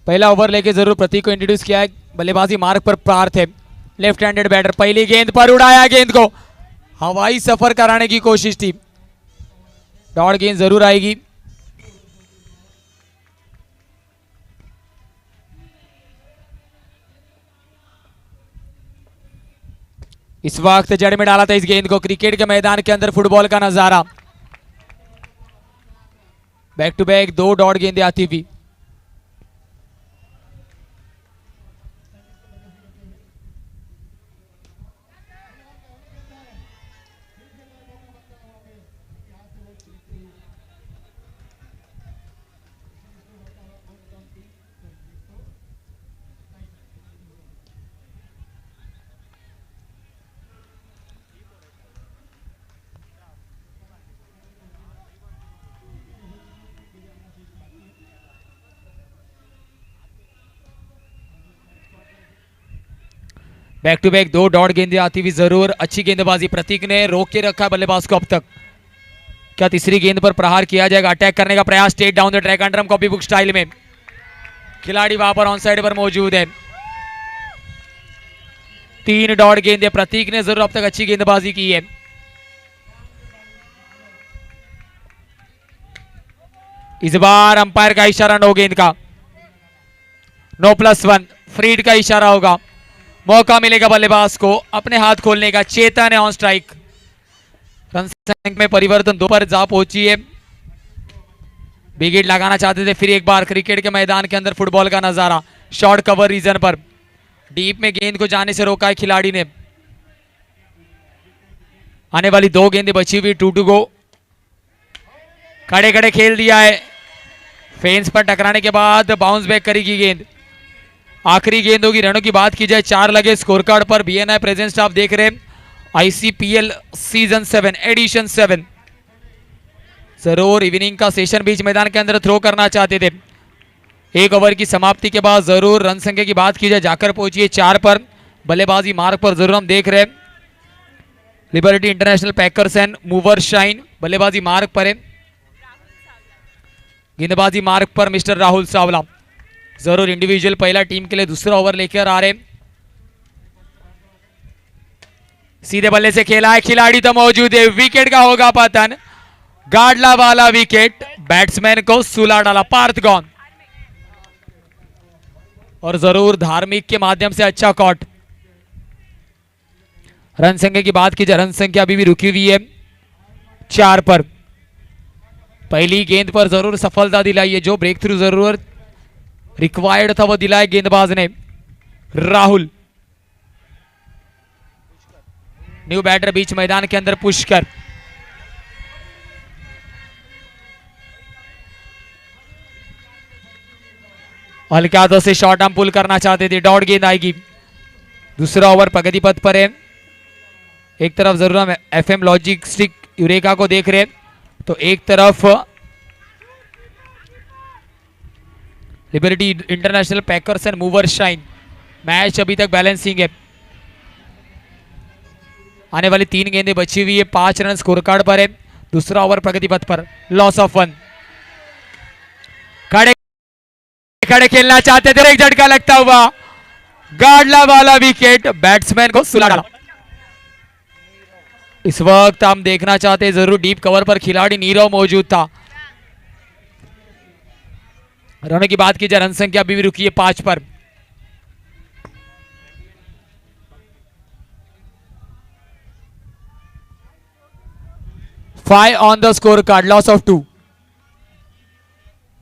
पहला ओवर लेके जरूर प्रतीक को इंट्रोड्यूस किया है। बल्लेबाजी मार्ग पर पार्थ है, लेफ्ट हैंडेड बैटर। पहली गेंद पर उड़ाया, गेंद को हवाई सफर कराने की कोशिश थी। डॉट गेंद जरूर आएगी। इस वक्त जड़ में डाला था इस गेंद को। क्रिकेट के मैदान के अंदर फुटबॉल का नजारा। बैक टू बैक 2 डॉट गेंदें आती हुई। बैक टू बैक 2 डॉट गेंदें आती हुई जरूर। अच्छी गेंदबाजी, प्रतीक ने रोक के रखा बल्लेबाज को अब तक। क्या तीसरी गेंद पर प्रहार किया जाएगा? अटैक करने का प्रयास, स्ट्रेट डाउन द ट्रैक अंडरम कॉपी बुक स्टाइल में। खिलाड़ी वहां पर ऑन साइड पर मौजूद है। 3 डॉट गेंदें। प्रतीक ने जरूर अब तक अच्छी गेंदबाजी की है। इस बार अंपायर का इशारा नो गेंद का, नो +1। फ्रीड का इशारा होगा। मौका मिलेगा बल्लेबाज को अपने हाथ खोलने का। चेतन है ऑन स्ट्राइक। रन संख्या में परिवर्तन 2 पर जा पहुंची है। विकेट लगाना चाहते थे फिर एक बार। क्रिकेट के मैदान के अंदर फुटबॉल का नजारा। शॉर्ट कवर रीजन पर डीप में गेंद को जाने से रोका है खिलाड़ी ने। आने वाली 2 गेंदें बची हुई। 2 टू गो। खड़े खड़े खेल दिया है। फेंस पर टकराने के बाद बाउंस बैक करेगी गेंद। आखिरी गेंद होगी। रनों की बात की जाए 4 लगे स्कोर कार्ड पर। बीएनआई प्रेजेंट स्टाफ देख रहे हैं। आईसीपीएल सीजन 7 एडिशन 7। जरूर इवनिंग का सेशन बीच मैदान के अंदर थ्रो करना चाहते थे। 1 ओवर की समाप्ति के बाद जरूर रन संख्या की बात की जाए जाकर पहुंची है 4 पर। बल्लेबाजी मार्ग पर जरूर हम देख रहे हैं Liberty International Packers and Mover Shine बल्लेबाजी मार्ग पर है। गेंदबाजी मार्ग पर मिस्टर राहुल सावला जरूर इंडिविजुअल पहला टीम के लिए दूसरा ओवर लेकर आ रहे। सीधे बल्ले से खेला है, खिलाड़ी तो मौजूद है। विकेट का होगा पतन। गाडला वाला विकेट, बैट्समैन को सुला डाला। पार्थ गॉन। और जरूर धार्मिक के माध्यम से अच्छा कॉट। रन संख्या की बात की जाए, रन संख्या अभी भी रुकी हुई है 4 पर। पहली गेंद पर जरूर सफलता दिलाई है। जो ब्रेक थ्रू जरूर रिक्वायर्ड था वो दिलाए गेंदबाज ने। राहुल न्यू बैटर बीच मैदान के अंदर पुष्कर। हल्के हाथों से शॉर्ट आर्म पुल करना चाहते थे। डॉट गेंद आएगी। दूसरा ओवर प्रगति पथ पर है। एक तरफ जरूर हम एफएम लॉजिस्टिक यूरेका को देख रहे हैं तो एक तरफ Liberty International Packers and Mover Shine. Match अभी तक बैलेंसिंग है। आने वाली 3 गेंदें बची हुई है। 5 रन स्कोर कार्ड पर है। दूसरा ओवर प्रगति पथ पर। Loss of 1। खड़े खड़े खेलना चाहते थे। एक झटका लगता हुआ गाडला वाला विकेट, बैट्समैन को सुला डाला। इस वक्त हम देखना चाहते हैं जरूर डीप कवर पर खिलाड़ी नीरव मौजूद था। रनों की बात की जाए, रन संख्या अभी भी रुकी है 5 पर। Five on the score card, loss of 2।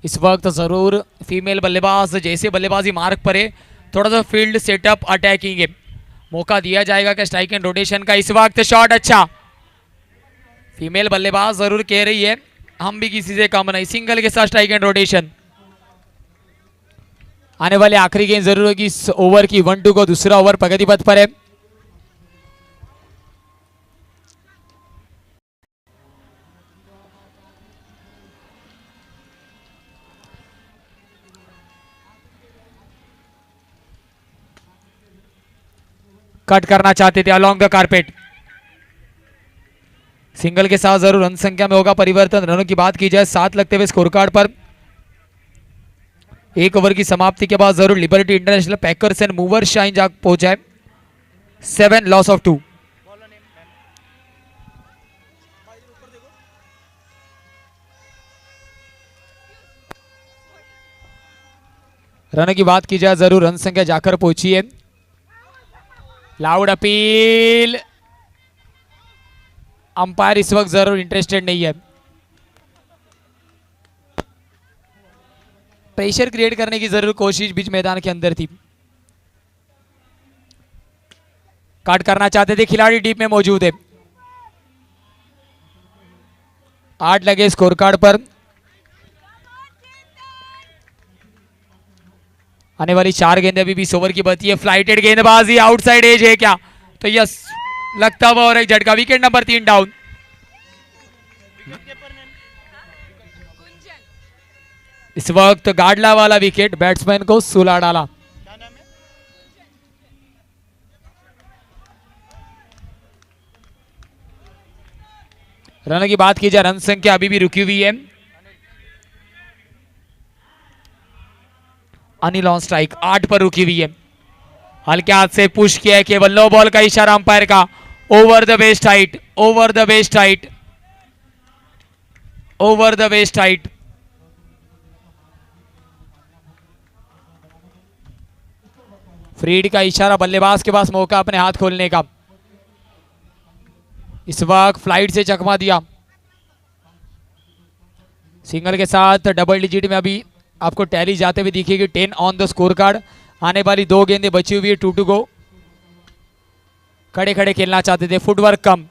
इस वक्त जरूर फीमेल बल्लेबाज जैसे बल्लेबाजी मार्ग पर है, थोड़ा सा फील्ड सेटअप अटैकिंग है, मौका दिया जाएगा कि स्ट्राइक एंड रोटेशन का। इस वक्त शॉट अच्छा, फीमेल बल्लेबाज जरूर कह रही है हम भी किसी से कम नहीं, सिंगल के साथ स्ट्राइक एंड रोटेशन। आने वाले आखिरी गेंद जरूर होगी इस ओवर की 1-2 को। दूसरा ओवर प्रगति पथ पर है। कट करना चाहते थे अलोंग द कारपेट। सिंगल के साथ जरूर रन संख्या में होगा परिवर्तन। रनों की बात की जाए 7 लगते हुए स्कोर कार्ड पर। एक ओवर की समाप्ति के बाद जरूर Liberty International Packers and Mover Shine जा पहुंचा है 7 लॉस ऑफ 2। रन की बात की जाए जरूर रन संख्या जाकर पहुंची है। लाउड अपील, अंपायर इस वक्त जरूर इंटरेस्टेड नहीं है। प्रेशर क्रिएट करने की जरूर कोशिश बीच मैदान के अंदर थी। काट करना चाहते थे खिलाड़ी, डीप में मौजूद है। 8 लगे स्कोर कार्ड पर। आने वाली 4 गेंदें अभी 20 ओवर की बची है। फ्लाइटेड गेंदबाजी, आउटसाइड एज है क्या? तो यस, लगता हुआ और एक झटका। Wicket number 3 down. इस वक्त गाडला वाला विकेट बैट्समैन को सुला डाला। रन की बात की जाए, रन संख्या अभी भी रुकी हुई है। अनिल ऑन स्ट्राइक, 8 पर रुकी हुई है। हल्के हाथ से पुश किया है, केवल नो बॉल का इशारा अंपायर का। Over the best height, over the best height, over the best height. फ्रीड का इशारा, बल्लेबाज के पास मौका अपने हाथ खोलने का। इस वक्त फ्लाइट से चकमा दिया। सिंगल के साथ डबल डिजिट में अभी आपको टैली जाते हुए दिखेगी। 10 ऑन द स्कोर कार्ड। आने वाली 2 गेंदें बची हुई है, 2 टू गो। खड़े खड़े खेलना चाहते थे, footwork come.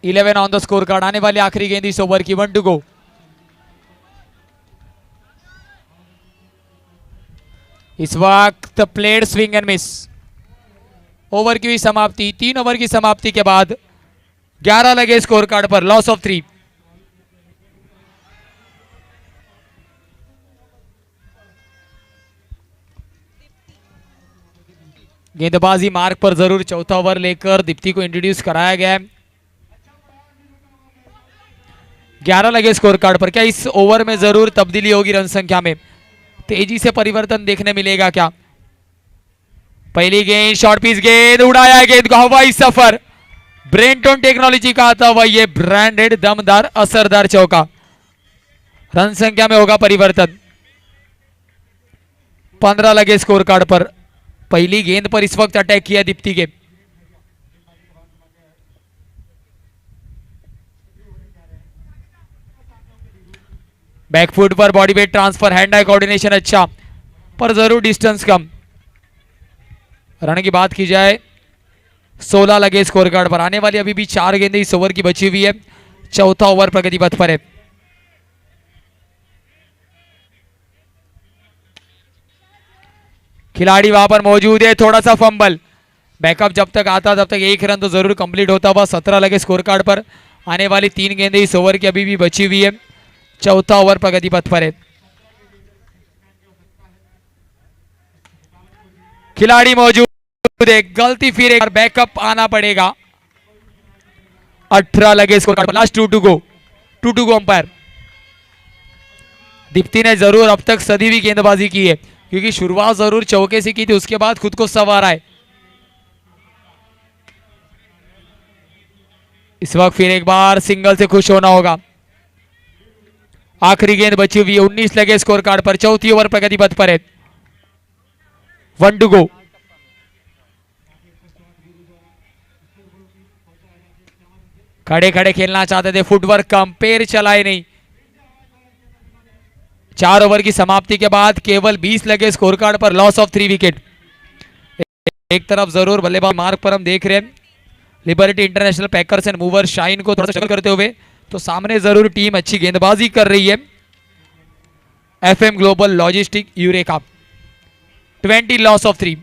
11 on the score card. आने वाली आखिरी गेंद इस ओवर की, 1 टू गो। इस वक्त played swing and miss. Over की हुई समाप्ति। 3 ओवर की समाप्ति के बाद 11 लगे स्कोर कार्ड पर, लॉस ऑफ 3। गेंदबाजी मार्ग पर जरूर चौथा ओवर लेकर दीप्ति को इंट्रोड्यूस कराया गया है। 11 लगे स्कोर कार्ड पर। क्या इस ओवर में जरूर तब्दीली होगी? रन संख्या में तेजी से परिवर्तन देखने मिलेगा क्या? पहली गेंद, शॉर्ट पिच गेंद, उड़ाया गेंद को, हवाई सफर। ब्रेंटन टेक्नोलॉजी का आता हुआ ये ब्रांडेड दमदार असरदार चौका। रन संख्या में होगा परिवर्तन। 15 लगे स्कोर कार्ड पर। पहली गेंद पर इस वक्त अटैक किया दीप्ति के। बैकफुट पर body weight transfer, hand eye coordination अच्छा, पर जरूर डिस्टेंस कम। रन की बात की जाए, 16 लगे स्कोर कार्ड पर। आने वाली अभी भी 4 गेंदें इस ओवर की बची हुई है। चौथा ओवर प्रगति पथ पर है। खिलाड़ी वहां पर मौजूद है। थोड़ा सा फंबल, बैकअप जब तक आता तब तक 1 रन तो जरूर कंप्लीट होता हुआ। 17 लगे स्कोर कार्ड पर। आने वाली 3 गेंदें इस ओवर की अभी भी बची हुई है। चौथा ओवर प्रगति पथ पर है। खिलाड़ी मौजूद है, गलती फिर एक बार बैकअप आना पड़ेगा। 18 लगे स्कोर कार्ड पर। Last 2 to go, 2 to go umpire. Deepti ने जरूर अब तक सदी हुई गेंदबाजी की है, क्योंकि शुरुआत जरूर चौके से की थी, उसके बाद खुद को संवारा है। इस वक्त फिर एक बार सिंगल से खुश होना होगा। आखिरी गेंद बची हुई है। 19 लगे स्कोर कार्ड पर। चौथी ओवर प्रगति पथ पर है। 1 टू गो। खड़े खड़े खेलना चाहते थे, फुटवर्क कम, पैर चलाए नहीं। 4 ओवर की समाप्ति के बाद केवल 20 लगे स्कोर कार्ड पर, लॉस ऑफ 3 विकेट। एक तरफ जरूर बल्लेबाज मार्ग पर हम देख रहे हैं Liberty International Packers and Mover Shine को थोड़ा सा करते हुए, तो सामने जरूर टीम अच्छी गेंदबाजी कर रही है। FM global logistic eureka. 20 loss of 3।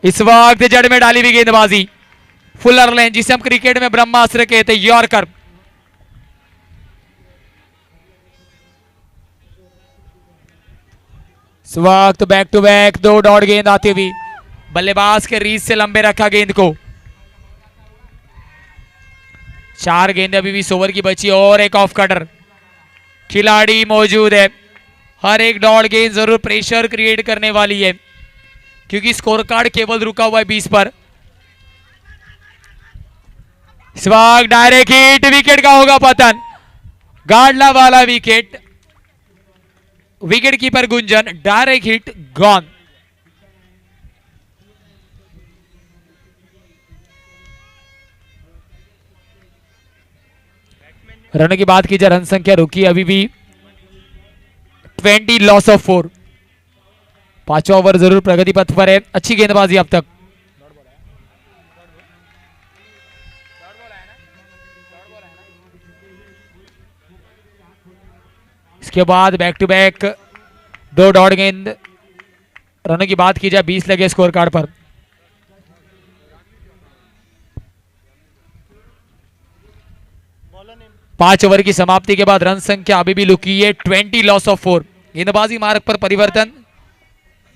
इस वक्त जड़ में डाली हुई गेंदबाजी, फुलर लेन, जिसे हम क्रिकेट में ब्रह्मास्त्र कहते हैं, यॉर्कर। इस वक्त बैक टू बैक 2 डॉट गेंद आती हुई, बल्लेबाज के रीच से लंबे रखा गेंद को। 4 गेंदें अभी भी 20 ओवर की बची और एक ऑफ कटर। खिलाड़ी मौजूद है। हर एक डॉट गेंद जरूर प्रेशर क्रिएट करने वाली है, क्योंकि स्कोर कार्ड केवल रुका हुआ है 20 पर। इस वक्त डायरेक्ट हिट, विकेट का होगा पतन। गाडला वाला wicket, wicket keeper Gunjan, direct hit, gone. Run की बात की जाए, रन संख्या रुकी अभी भी 20, लॉस ऑफ 4। पांचवा ओवर जरूर प्रगति पथ पर है। अच्छी गेंदबाजी अब तक। इसके बाद बैक टू बैक 2 डॉट गेंद। रनों की बात की जाए 20 लगे स्कोर कार्ड पर। पांच ओवर की समाप्ति के बाद रन संख्या अभी भी लुकी है 20, लॉस ऑफ 4। गेंदबाजी मार्ग पर परिवर्तन।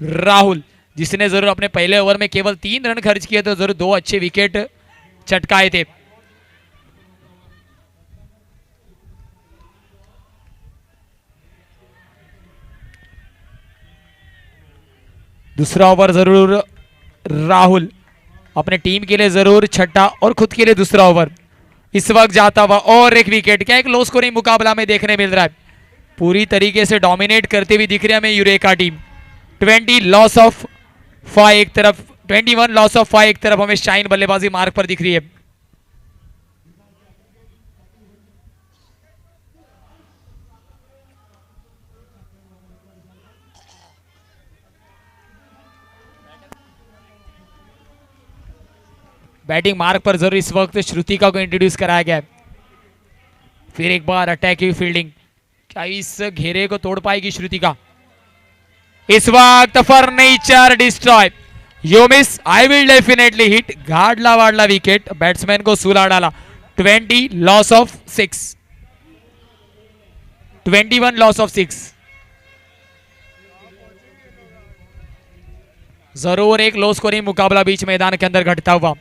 राहुल, जिसने जरूर अपने पहले ओवर में केवल 3 रन खर्च किए तो जरूर 2 अच्छे विकेट चटकाए थे। दूसरा ओवर जरूर राहुल अपने टीम के लिए जरूर छठा और खुद के लिए दूसरा ओवर इस वक्त जाता हुआ, और एक विकेट। क्या एक लो स्कोरिंग मुकाबला में देखने मिल रहा है। पूरी तरीके से डोमिनेट करते हुए दिख रही है हमें यूरेका टीम। 20, लॉस ऑफ 5 एक तरफ, 21, लॉस ऑफ 5 एक तरफ हमें शाइन बल्लेबाजी मार्ग पर दिख रही है। बैटिंग मार्ग पर जरूर इस वक्त श्रुतिका को इंट्रोड्यूस कराया गया है। फिर एक बार अटैकिंग फील्डिंग, क्या इस घेरे को तोड़ पाएगी श्रुतिका? इस वक्त furniture destroy, you miss, I will definitely hit. Gadlawala wicket, batsman को सुला डाला। 20, लॉस ऑफ 6, 21, लॉस ऑफ 6। जरूर एक लो स्कोरिंग मुकाबला बीच मैदान के अंदर घटता हुआ।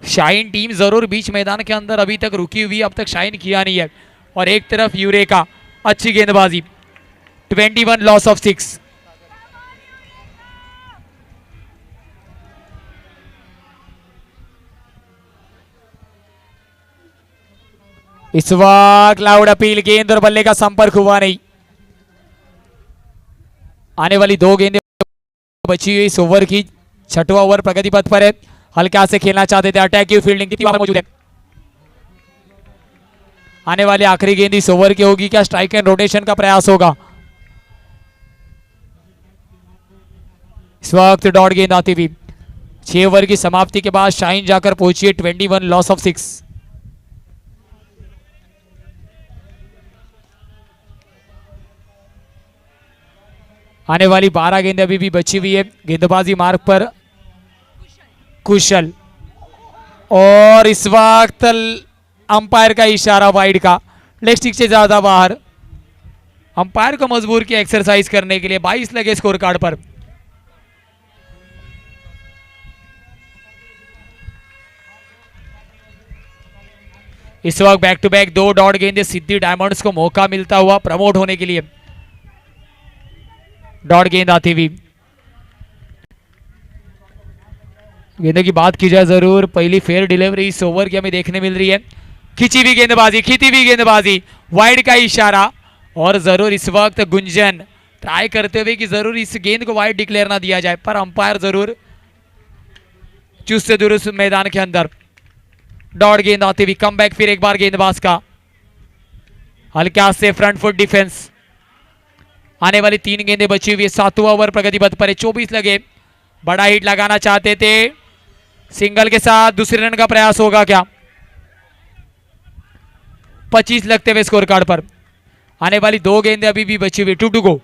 शाइन टीम जरूर बीच मैदान के अंदर अभी तक रुकी हुई, अब तक शाइन किया नहीं है। और एक तरफ यूरेका, अच्छी गेंदबाजी। 21, लॉस ऑफ 6। इस वक्त लाउड अपील, गेंद और बल्ले का संपर्क हुआ नहीं। आने वाली 2 गेंदें बची हुई इस ओवर की। छठवां ओवर प्रगति पथ पर है। हल्का से खेलना चाहते थे, अटैकिंग फील्डिंग कितनी बार मौजूद है। आने वाली आखिरी गेंद इस ओवर की होगी। क्या स्ट्राइक एंड रोटेशन का प्रयास होगा? इस वक्त डॉट गेंद आती हुई। 6 ओवर की समाप्ति के बाद शाइन जाकर पहुंची है 21, लॉस ऑफ 6। आने वाली 12 गेंदें अभी भी बची हुई है। गेंदबाजी मार्ग पर कुशल, और इस वक्त अंपायर का इशारा वाइड का, लेग स्टिक से ज्यादा बाहर। अंपायर को मजबूर किया एक्सरसाइज करने के लिए। 22 लगे स्कोर कार्ड पर। इस वक्त बैक टू बैक 2 डॉट गेंदे। सिद्धि डायमंड्स को मौका मिलता हुआ प्रमोट होने के लिए। डॉट गेंद आती हुई। गेंदों की बात की जाए जरूर, पहली फेयर डिलीवरी इस ओवर की हमें देखने मिल रही है। खिंची हुई गेंदबाजी, खींची हुई गेंदबाजी, वाइड का इशारा। और जरूर इस वक्त गुंजन ट्राई करते हुए कि जरूर इस गेंद को वाइड डिक्लेयर ना दिया जाए, पर अंपायर जरूर चुस्त से दुरुस्त मैदान के अंदर। डॉट गेंद आती हुई, कम बैक फिर एक बार गेंदबाज का, हल्का से फ्रंट फुट डिफेंस। आने वाली 3 गेंदें बची हुई है। 7वां ओवर प्रगति पथ पर है। 24 लगे। बड़ा हिट लगाना चाहते थे, सिंगल के साथ दूसरे रन का प्रयास होगा क्या? 25 लगते हुए स्कोर कार्ड पर। आने वाली 2 गेंदें अभी भी बची हुई। 2 टू गो।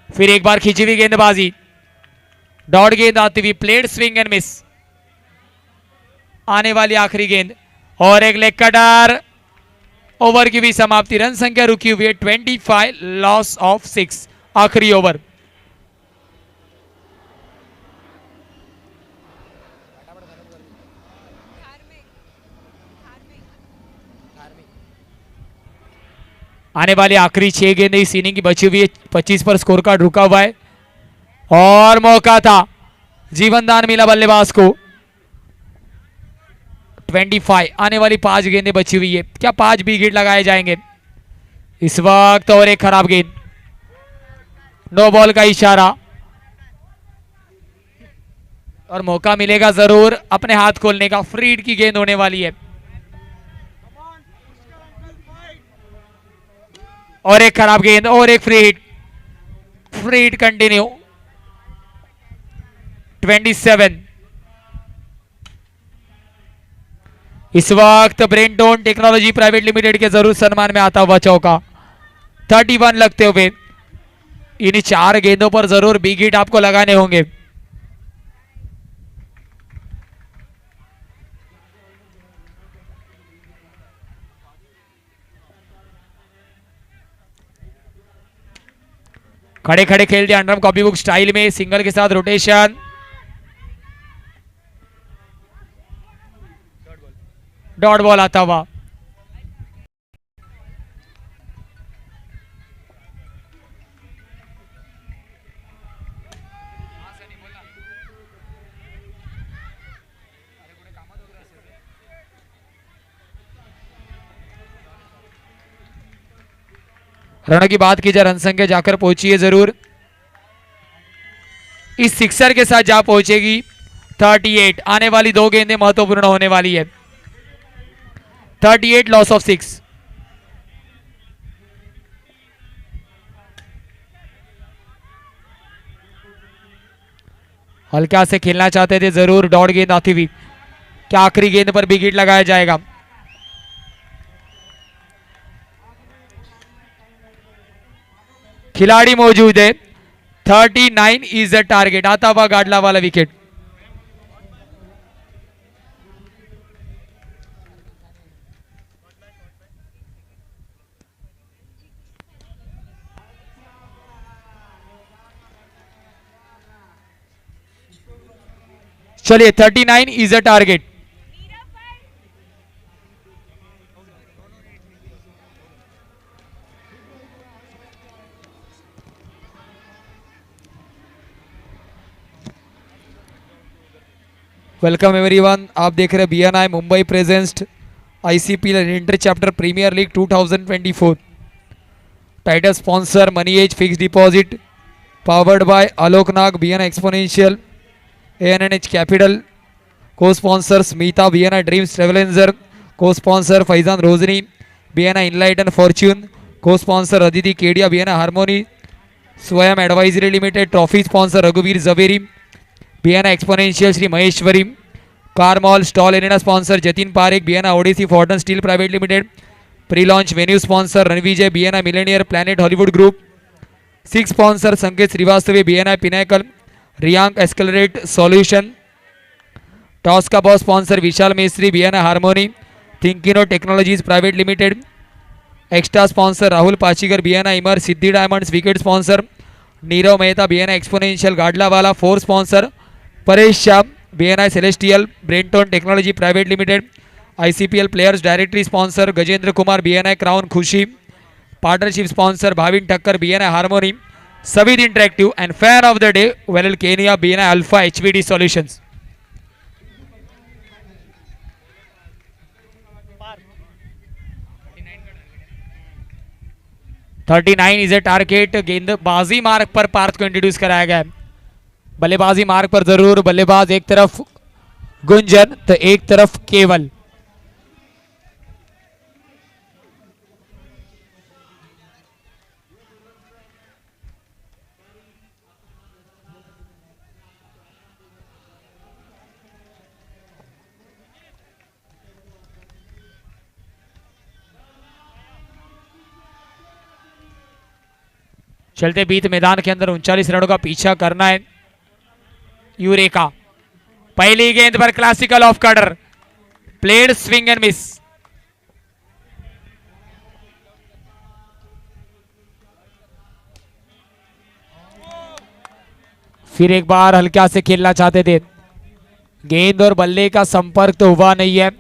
फिर एक बार खींची हुई गेंदबाजी, डॉट गेंद आती हुई, प्लेड स्विंग एंड मिस। आने वाली आखिरी गेंद और एक लेग कटर। ओवर की भी समाप्ति। रन संख्या रुकी हुई है 25, लॉस ऑफ 6। आखिरी ओवर। आने वाली आखिरी 6 गेंदें इस इनिंग की बची हुई है। 25 पर स्कोर कार्ड रुका हुआ है और मौका था, जीवनदान मिला बल्लेबाज को। 25 आने वाली 5 गेंदें बची हुई है, क्या 5 विकेट लगाए जाएंगे इस वक्त? और एक खराब गेंद, नो बॉल का इशारा और मौका मिलेगा जरूर अपने हाथ खोलने का। फ्री हिट की गेंद होने वाली है और एक खराब गेंद और एक free hit. Free hit continue. 27 इस वक्त ब्रेनटोन टेक्नोलॉजी प्राइवेट लिमिटेड के जरूर सम्मान में आता हुआ चौका। 31 लगते हुए इन 4 गेंदों पर जरूर बिग हिट आपको लगाने होंगे। खड़े खड़े खेल दिया अंडरम कॉपी बुक स्टाइल में, सिंगल के साथ रोटेशन। डॉट बॉल आता हुआ। रनों की बात की जाए, रन संख्या जाकर पहुंची है जरूर, इस सिक्सर के साथ जा पहुंचेगी 38। आने वाली 2 गेंदें महत्वपूर्ण होने वाली है। 38 लॉस ऑफ 6। हल्का से खेलना चाहते थे जरूर, डॉट गेंद आती हुई, क्या आखिरी गेंद पर विकेट लगाया जाएगा? खिलाड़ी मौजूद है। 39 इज द टारगेट। आता हुआ गाडला वाला विकेट। चलिए 39 is the target. Welcome everyone, आप देख रहे हैं BNI Mumbai presents ICPL inter chapter premier league 2024। Title sponsor money edge fix deposit, powered by Aloknag BNI exponential, ANH capital, co sponsor Smita BNI dreams travelenger, co sponsor Faizan Rojni BNI enlighten fortune, co sponsor Aditi Kedia BNI harmony, Swayam advisory limited, trophy sponsor रघुवीर Javeri BNI exponential Shri Maheshwari, car mall stall arena sponsor Jatin Parekh BNI odyssey forton steel private limited, pre launch venue sponsor Ranvijay BNI millionaire planet Hollywood group, 6 sponsor Sanket Shrivastava BNI pinnacle Riyank escalate solution, toss का boss sponsor Vishal Mistry BNI harmony, thinkino technologies private limited, extra sponsor Rahul Pachigar BNI इमर, Siddhi diamonds wicket sponsor Nirav Mehta BNI exponential Gadlawala, 4 sponsor Paresh Shyam BNI celestial braintone technology private limited, ICPL players directory sponsor Gajendra Kumar BNI crown Khushi, partnership sponsor Bhavin Thakkar BNI harmony, सविद interactive and fan of the day Vel Kenia BNI alpha HVD solutions. Thirty 39 is a target. गेंदबाजी मार्ग पर पार्थ को introduce कराया गया है। बल्लेबाजी मार्ग पर जरूर बल्लेबाज एक तरफ गुंजन तो एक तरफ केवल। चलते बीत मैदान के अंदर 39 रनों का पीछा करना है यूरेका। पहली गेंद पर classical off cutter, played swing and miss. फिर एक बार हल्का से खेलना चाहते थे, गेंद और बल्ले का संपर्क तो हुआ नहीं है।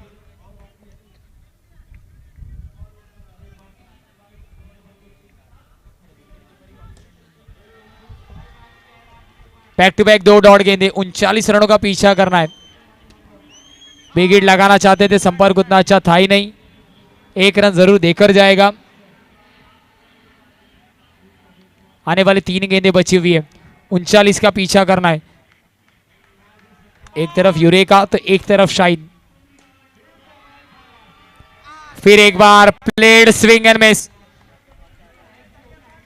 बैक टू बैक 2 डॉट गेंदे, 39 रनों का पीछा करना है। बिग हिट लगाना चाहते थे, संपर्क उतना अच्छा था ही नहीं, 1 रन जरूर देकर जाएगा। आने वाले 3 गेंदे बची हुई है, 39 का पीछा करना है। एक तरफ यूरेका तो एक तरफ शाइन। फिर एक बार played swing and miss.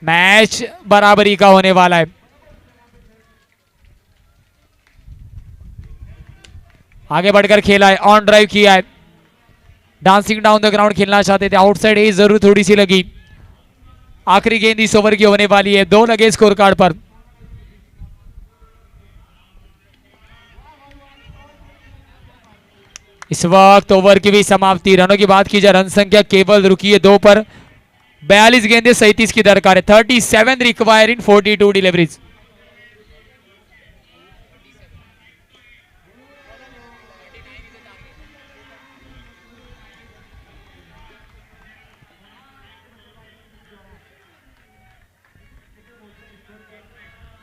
Match बराबरी का होने वाला है। आगे बढ़कर खेला है, ऑन ड्राइव किया है, डांसिंग डाउन द ग्राउंड खेलना चाहते थे, आउटसाइड एज जरूर थोड़ी सी लगी। आखिरी गेंद इस ओवर की होने वाली है, 2 लगे स्कोर कार्ड पर। इस वक्त ओवर की भी समाप्ति। रनों की बात की जाए, रन संख्या केवल रुकी है 2 पर। 42 गेंदे 37 की दरकार है। 37 रिक्वायर इन 42 डिलीवरीज।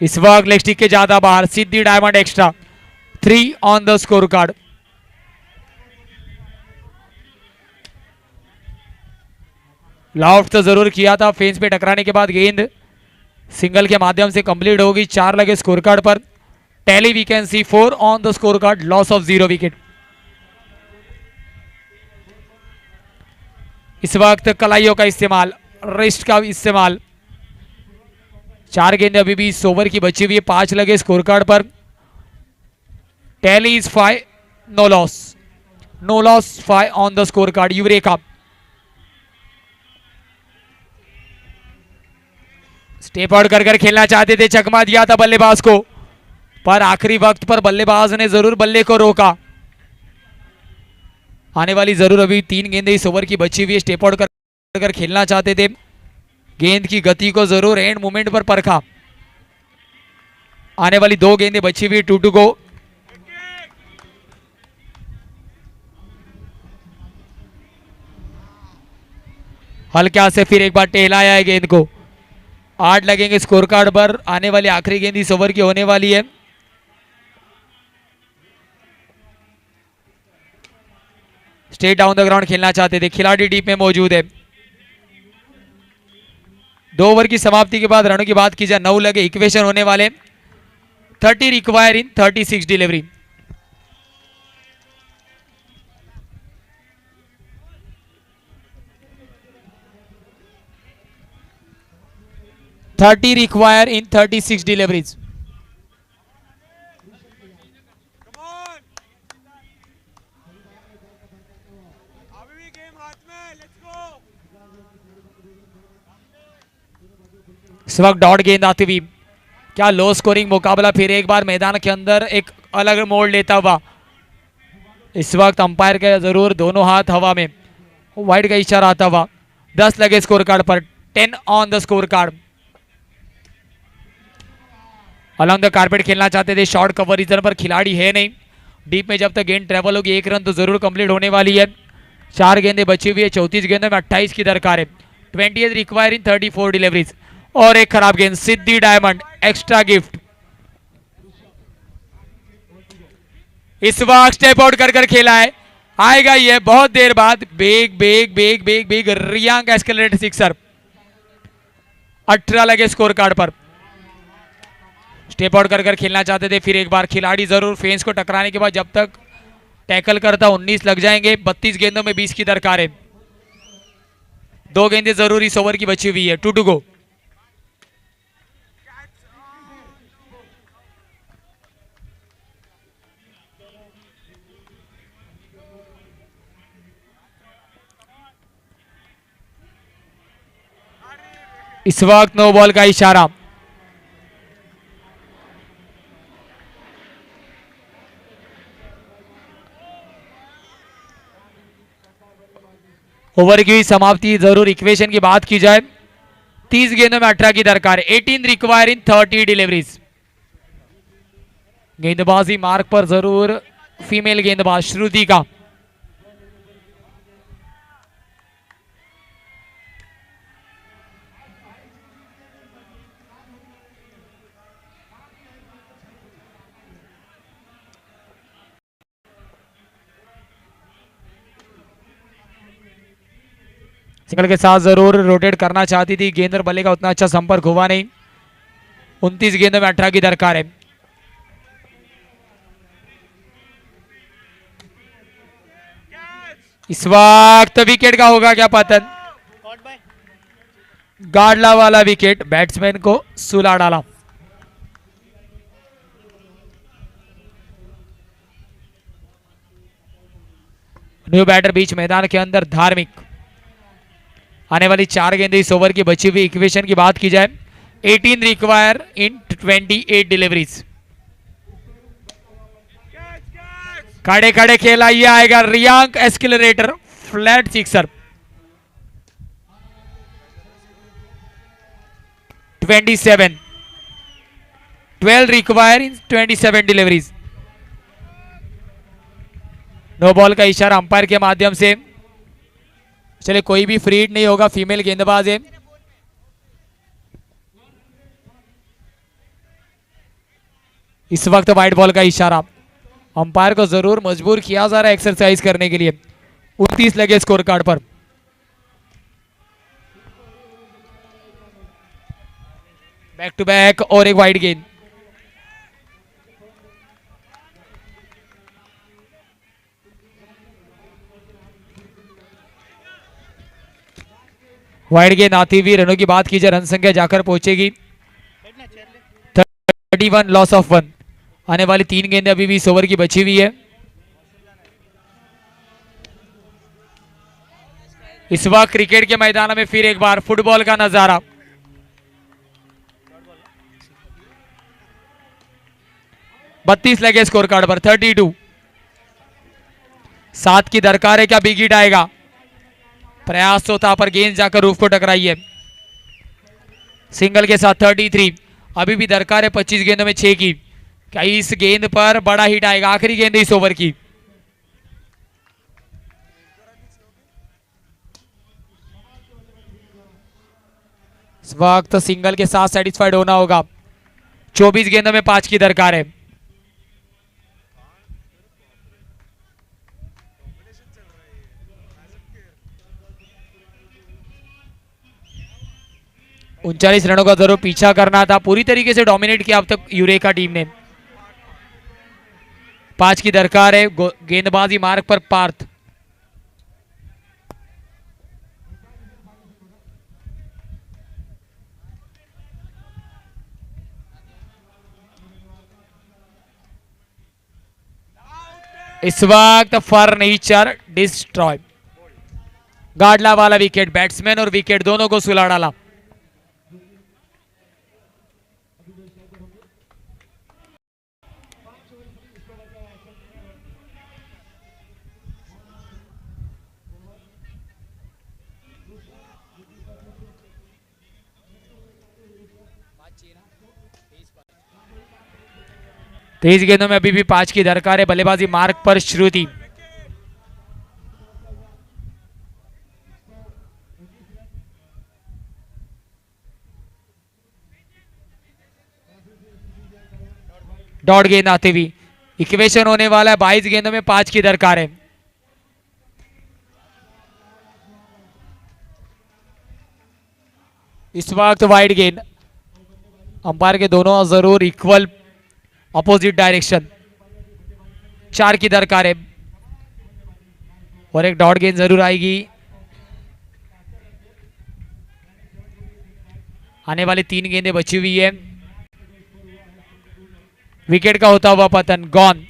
इस वक्त लेग स्टिक के ज्यादा बाहर, Siddhi diamond extra, 3 on the score card. Loft तो जरूर किया था, फेंस पे टकराने के बाद गेंद सिंगल के माध्यम से कंप्लीट होगी। 4 लगे स्कोर कार्ड पर। Tally we can see 4 on the score card, loss of 0 wicket. इस वक्त कलाइयों का इस्तेमाल, रिस्ट का इस्तेमाल। 4 गेंदें अभी भी इस ओवर की बची हुई है, 5 लगे स्कोर कार्ड पर। Tally is 5, no loss, no loss, 5 on the score card. Eureka step out कर खेलना चाहते थे, चकमा दिया था बल्लेबाज को, पर आखिरी वक्त पर बल्लेबाज ने जरूर बल्ले को रोका। आने वाली जरूर अभी 3 गेंदें इस ओवर की बची हुई है, स्टेप आउट कर खेलना चाहते थे, गेंद की गति को जरूर एंड मोमेंट पर परखा। आने वाली 2 गेंदें बची हुई, 2 टू गो। हल्का से फिर एक बार टहलाया है गेंद को। 8 लगेंगे स्कोर कार्ड पर। आने वाली आखिरी गेंद इस ओवर की होने वाली है। स्ट्रेट डाउन द ग्राउंड खेलना चाहते थे, खिलाड़ी डीप में मौजूद है। 2 ओवर की समाप्ति के बाद रनों की बात की जाए, 9 लगे इक्वेशन होने वाले। 30 रिक्वायर इन 36 डिलीवरी। रिक्वायर इन 36 डिलीवरीज। इस वक्त डॉट गेंद आती हुई, क्या लो स्कोरिंग मुकाबला फिर एक बार मैदान के अंदर एक अलग मोड़ लेता हुआ। इस वक्त अंपायर का जरूर दोनों हाथ हवा में, वाइड का इशारा आता हुआ। 10 लगे स्कोर कार्ड पर, 10 on the score card. Along the carpet खेलना चाहते थे, शॉर्ट कवर रीजन पर खिलाड़ी है नहीं। डीप में जब तक गेंद ट्रेवल होगी 1 रन तो जरूर कंप्लीट होने वाली है। 4 गेंदें बची हुई है, 34 गेंदों में 28 की दरकार है। 28 रिक्वायर इन 34 डिलीवरीज। और एक खराब गेंद, सिद्धि डायमंड एक्स्ट्रा गिफ्ट। इस वक्त स्टेप आउट कर खेला है, आएगा ये बहुत देर बाद। बेग बेग बेग बेग बेग रियांग एस्केलेटेड सिक्सर। 18 लगे स्कोर कार्ड पर। स्टेप आउट कर खेलना चाहते थे, फिर एक बार खिलाड़ी जरूर फेंस को टकराने के बाद जब तक टैकल करता 19 लग जाएंगे। 32 गेंदों में 20 की दरकार है। 2 गेंदें जरूर इस ओवर की बची हुई है, 2 टू गो। इस वक्त नो बॉल का इशारा। ओवर की समाप्ति जरूर इक्वेशन की बात की जाए, 30 गेंदों में 18 की दरकार है। 18 रिक्वायर इन 30 डिलीवरीज। गेंदबाजी मार्क पर जरूर फीमेल गेंदबाज श्रुति का। सिंगल के साथ जरूर रोटेट करना चाहती थी, गेंद और बल्ले का उतना अच्छा संपर्क हुआ नहीं। 29 गेंदों में 18 की दरकार है। इस वक्त विकेट का होगा क्या पतन? गाडला वाला विकेट, बैट्समैन को सुला डाला। न्यू बैटर बीच मैदान के अंदर धार्मिक। आने वाली 4 गेंदें इस ओवर की बची हुई इक्वेशन की बात की जाए, 18 रिक्वायर इन 28 डिलीवरीज। खड़े खड़े खेला, ये आएगा Riyank escalator, flat sixer. 27, 12 require in 27 deliveries. No ball का इशारा अंपायर के माध्यम से। चले, कोई भी फ्री हिट नहीं होगा, फीमेल गेंदबाज है। इस वक्त वाइट बॉल का इशारा, अंपायर को जरूर मजबूर किया जा रहा है एक्सरसाइज करने के लिए। 29 लगे स्कोर कार्ड पर। बैक टू बैक और एक वाइड गेंद। वाइड गेंद आती हुई रनों की बात की जाए, रन संख्या जाकर पहुंचेगी 31, लॉस ऑफ 1। आने वाली 3 गेंदें अभी भी इस ओवर की बची हुई है। इस वक्त क्रिकेट के मैदान में फिर एक बार फुटबॉल का नजारा। बत्तीस लगे स्कोर कार्ड पर, 32। 7 की दरकार है, क्या बिग हिट आएगा? प्रयास तो था पर गेंद जाकर रूफ को टकराई है। सिंगल के साथ 33। अभी भी दरकार है 25 गेंदों में 6 की। क्या इस गेंद पर बड़ा हिट आएगा? आखिरी गेंद इस ओवर की। इस वक्त सिंगल के साथ सेटिस्फाइड होना होगा। 24 गेंदों में 5 की दरकार है। उनचालीस रनों का जरूर पीछा करना था, पूरी तरीके से डोमिनेट किया अब तक यूरेका टीम ने। 5 की दरकार है, गेंदबाजी मार्ग पर पार्थ। इस वक्त फर्नीचर डिस्ट्रॉय। गाडला वाला विकेट, बैट्समैन और विकेट दोनों को सुला डाला। तेज गेंदों में अभी भी 5 की दरकार है, बल्लेबाजी मार्ग पर श्रुति। डॉट गेंद आती हुई, इक्वेशन होने वाला है। 22 गेंदों में 5 की दरकार है। इस वक्त वाइड गेंद, अंपायर के दोनों जरूर इक्वल अपोजिट डायरेक्शन। 4 की दरकार है और एक डॉट गेंद जरूर आएगी। आने वाली 3 गेंदें बची हुई है। विकेट का होता हुआ पतन, गॉन।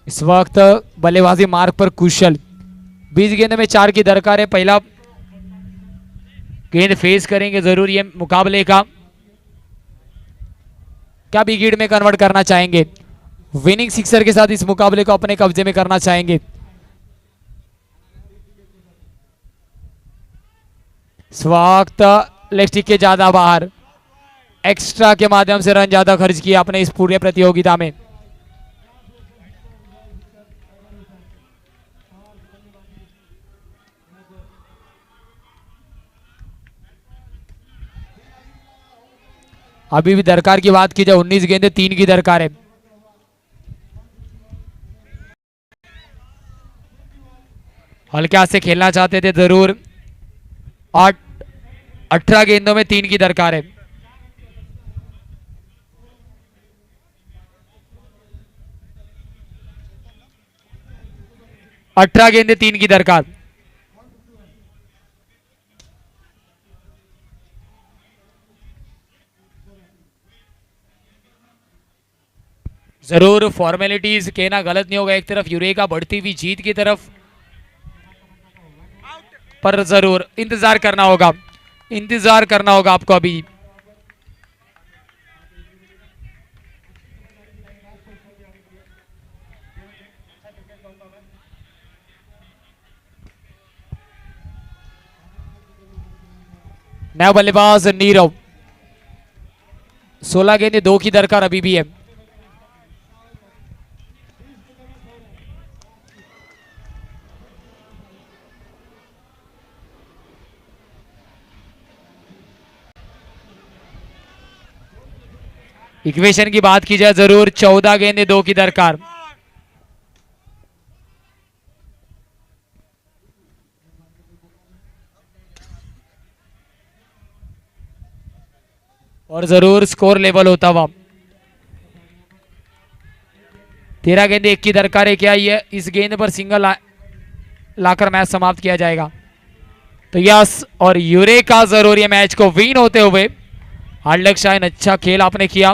इस वक्त बल्लेबाजी मार्ग पर कुशल। 20 गेंद में 4 की दरकार है। पहला गेंद फेस करेंगे जरूर ये मुकाबले का। क्या विकेट में कन्वर्ट करना चाहेंगे? विनिंग सिक्सर के साथ इस मुकाबले को अपने कब्जे में करना चाहेंगे। इस वक्त लेग स्टिक के ज्यादा बाहर, एक्स्ट्रा के माध्यम से रन ज्यादा खर्च किया अपने इस पूरे प्रतियोगिता में। अभी भी दरकार की बात की जाए 19 गेंदे 3 की दरकार है। हल्के हाथ से खेलना चाहते थे जरूर। 18 गेंदों में 3 की दरकार है। 18 गेंदे 3 की दरकार। जरूर फॉर्मेलिटीज कहना गलत नहीं होगा, एक तरफ यूरेका बढ़ती हुई जीत की तरफ, पर जरूर इंतजार करना होगा, इंतजार करना होगा आपको अभी। नया बल्लेबाज नीरव। 16 गेंदे 2 की दरकार अभी भी है। इक्वेशन की बात की जाए जरूर 14 गेंदे 2 की दरकार। और जरूर स्कोर लेवल होता हुआ 13 गेंदे 1 की दरकार है। क्या ये इस गेंद पर सिंगल लाकर मैच समाप्त किया जाएगा? तो यस, और यूरेका जरूर ये मैच को विन होते हुए। हार्ड लक शाइन, अच्छा खेल आपने किया।